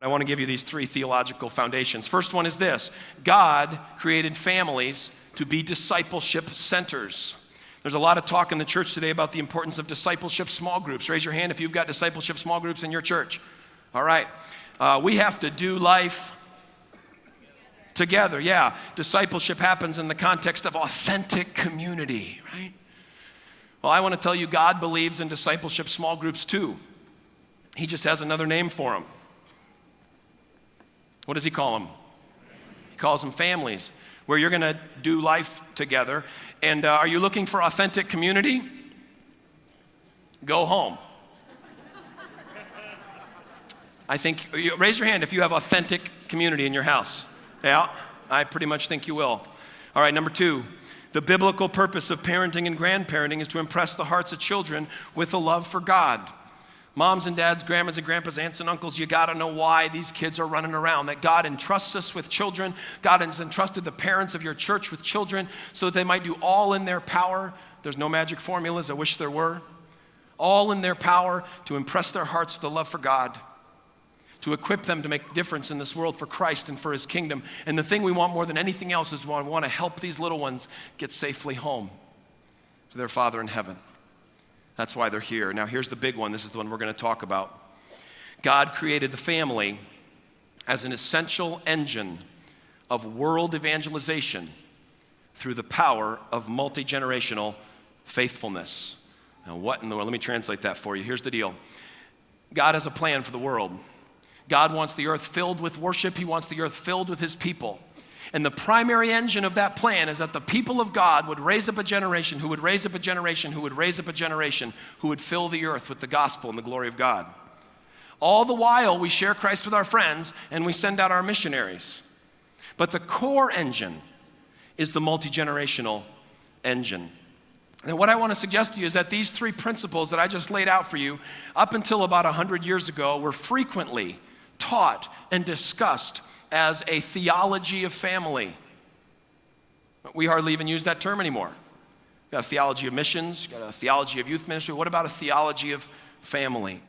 I want to give you these three theological foundations. First one is this: God created families to be discipleship centers. There's a lot of talk in the church today about the importance of discipleship small groups. Raise your hand if you've got discipleship small groups in your church. All right. We have to do life together. Yeah, discipleship happens in the context of authentic community, right? Well, I want to tell you, God believes in discipleship small groups too. He just has another name for them. What does he call them? He calls them families, where you're going to do life together. And are you looking for authentic community? Go home. I think, raise your hand if you have authentic community in your house. Yeah, I pretty much think you will. All right, number two, the biblical purpose of parenting and grandparenting is to impress the hearts of children with a love for God. Moms and dads, grandmas and grandpas, aunts and uncles, you gotta know why these kids are running around. That God entrusts us with children. God has entrusted the parents of your church with children so that they might do all in their power. There's no magic formulas, I wish there were. All in their power to impress their hearts with a love for God, to equip them to make a difference in this world for Christ and for his kingdom. And the thing we want more than anything else is we want to help these little ones get safely home to their Father in heaven. That's why they're here. Now here's the big one. This is the one we're going to talk about. God created the family as an essential engine of world evangelization through the power of multi-generational faithfulness. Now what in the world? Let me translate that for you. Here's the deal. God has a plan for the world. God wants the earth filled with worship. He wants the earth filled with his people. And the primary engine of that plan is that the people of God would raise up a generation who would raise up a generation who would raise up a generation who would fill the earth with the gospel and the glory of God. All the while, we share Christ with our friends and we send out our missionaries. But the core engine is the multi-generational engine. And what I want to suggest to you is that these three principles that I just laid out for you, up until about 100 years ago, were frequently taught and discussed as a theology of family. We hardly even use that term anymore. You've got a theology of missions, you've got a theology of youth ministry. What about a theology of family?